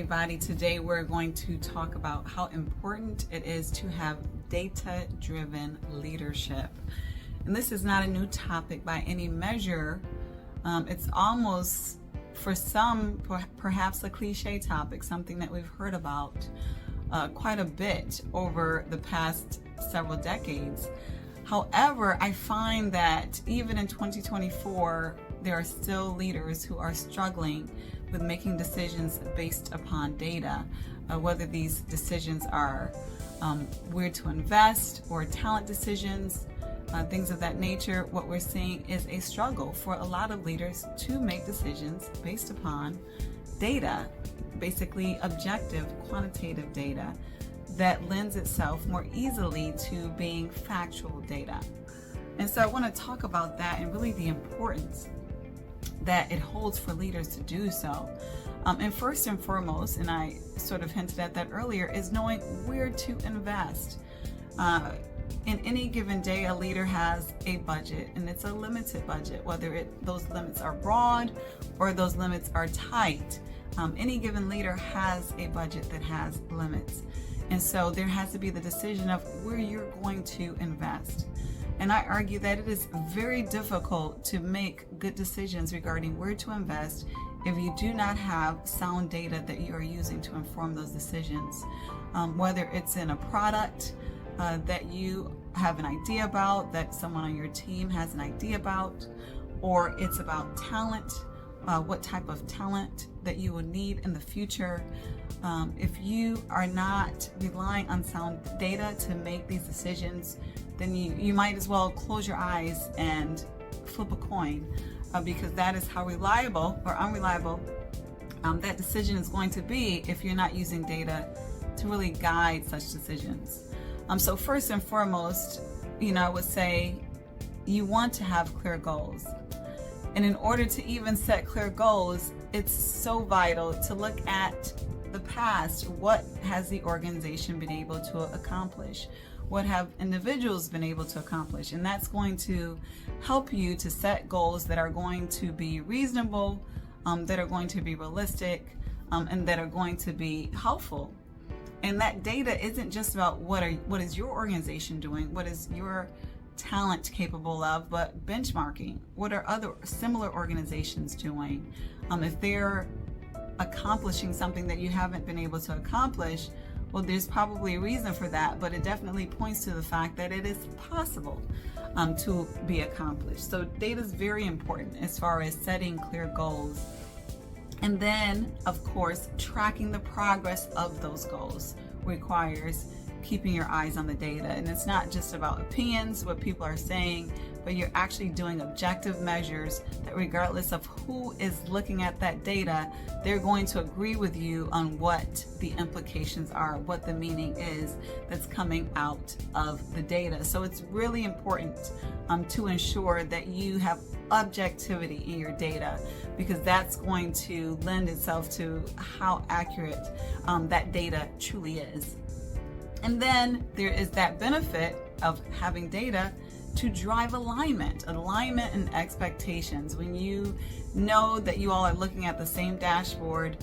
everybody. Today we're going to talk about how important it is to have data-driven leadership. And this is not a new topic by any measure. It's almost, for some, perhaps a cliche topic, something that we've heard about quite a bit over the past several decades. However, I find that even in 2024, there are still leaders who are struggling with making decisions based upon data, whether these decisions are where to invest or talent decisions, things of that nature. What we're seeing is a struggle for a lot of leaders to make decisions based upon data, basically objective, quantitative data that lends itself more easily to being factual data. And so I want to talk about that and really the importance that it holds for leaders to do so. And first and foremost, and I sort of hinted at that earlier, is knowing where to invest. In any given day, a leader has a budget, and it's a limited budget, whether those limits are broad or those limits are tight. Any given leader has a budget that has limits. And so there has to be the decision of where you're going to invest. And I argue that it is very difficult to make good decisions regarding where to invest if you do not have sound data that you are using to inform those decisions. Whether it's in a product that you have an idea about, that someone on your team has an idea about, or it's about talent, what type of talent that you will need in the future. If you are not relying on sound data to make these decisions, then you might as well close your eyes and flip a coin, because that is how reliable or unreliable that decision is going to be if you're not using data to really guide such decisions. So first and foremost, I would say you want to have clear goals. And in order to even set clear goals, it's so vital to look at the past. What has the organization been able to accomplish? What have individuals been able to accomplish? And that's going to help you to set goals that are going to be reasonable, that are going to be realistic, and that are going to be helpful. And that data isn't just about what is your organization doing, what is your talent capable of, but benchmarking. What are other similar organizations doing? If they're accomplishing something that you haven't been able to accomplish, well, there's probably a reason for that, but it definitely points to the fact that it is possible to be accomplished. So data is very important as far as setting clear goals. And then, of course, tracking the progress of those goals requires keeping your eyes on the data. And it's not just about opinions, what people are saying, but you're actually doing objective measures that regardless of who is looking at that data, they're going to agree with you on what the implications are, what the meaning is that's coming out of the data. So it's really important to ensure that you have objectivity in your data, because that's going to lend itself to how accurate that data truly is. And then there is that benefit of having data to drive alignment and expectations. When you know that you all are looking at the same dashboard,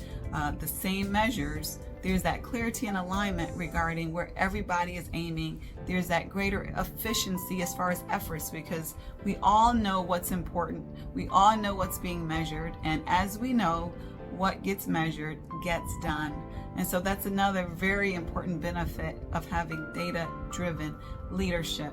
the same measures, there's that clarity and alignment regarding where everybody is aiming. There's that greater efficiency as far as efforts, because we all know what's important. We all know what's being measured. And as we know, what gets measured gets done. And so that's another very important benefit of having data-driven leadership.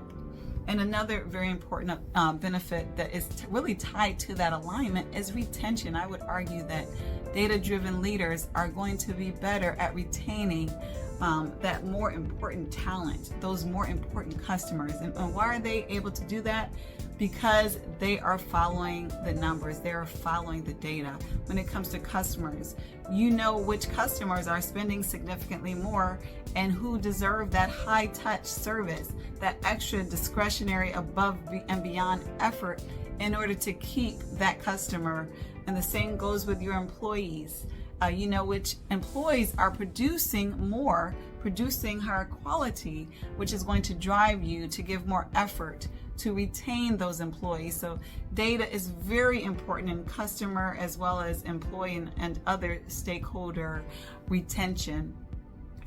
And another very important benefit that is really tied to that alignment is retention. I would argue that data-driven leaders are going to be better at retaining that more important talent, those more important customers. And why are they able to do that? Because they are following the numbers, they are following the data. When it comes to customers, you know which customers are spending significantly more and who deserve that high touch service, that extra discretionary above and beyond effort in order to keep that customer. And the same goes with your employees. You know which employees are producing more, producing higher quality, which is going to drive you to give more effort to retain those employees. So data is very important in customer as well as employee and other stakeholder retention.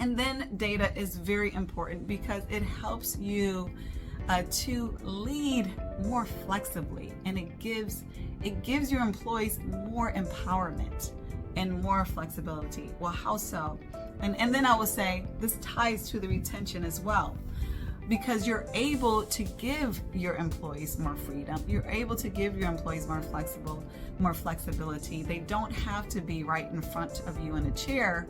And then data is very important because it helps you to lead more flexibly, and it gives your employees more empowerment and more flexibility. Well, how so? And then I will say this ties to the retention as well, because you're able to give your employees more freedom. You're able to give your employees more flexibility. They don't have to be right in front of you in a chair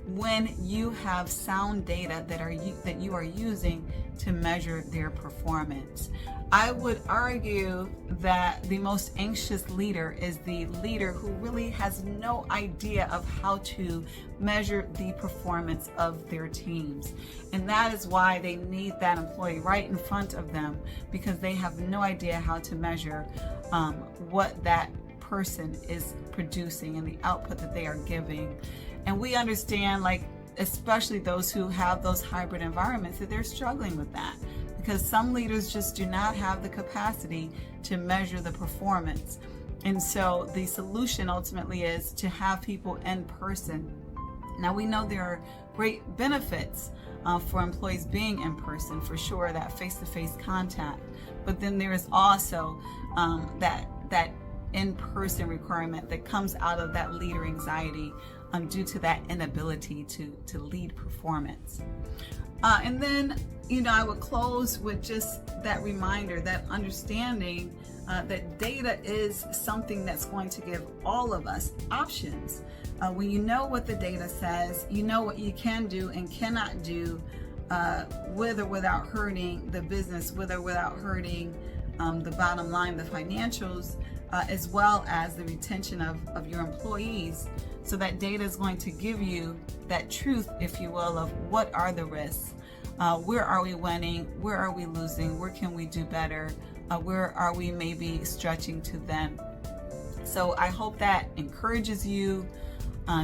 when you have sound data that you are using to measure their performance. I would argue that the most anxious leader is the leader who really has no idea of how to measure the performance of their teams. And that is why they need that employee right in front of them, because they have no idea how to measure what that person is producing and the output that they are giving. And we understand, like, especially those who have those hybrid environments, that they're struggling with that, because some leaders just do not have the capacity to measure the performance. And so the solution ultimately is to have people in person. Now, we know there are great benefits for employees being in person, for sure, that face-to-face contact. But then there is also that in-person requirement that comes out of that leader anxiety due to that inability to lead performance. And then, I would close with just that reminder, that understanding that data is something that's going to give all of us options. When you know what the data says, you know what you can do and cannot do with or without hurting the business, with or without hurting the bottom line, the financials, as well as the retention of your employees. So that data is going to give you that truth, if you will, of what are the risks, where are we winning, where are we losing, where can we do better, where are we maybe stretching too thin. So I hope that encourages you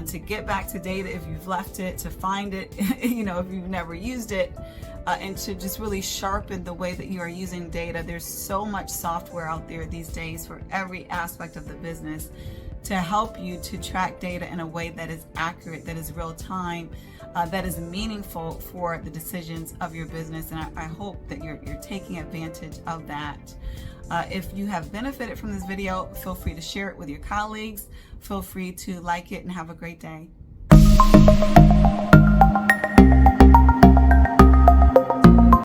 to get back to data if you've left it, to find it, if you've never used it, and to just really sharpen the way that you are using data. There's so much software out there these days for every aspect of the business to help you to track data in a way that is accurate, that is real time, that is meaningful for the decisions of your business. And I hope that you're taking advantage of that. If you have benefited from this video, feel free to share it with your colleagues. Feel free to like it and have a great day.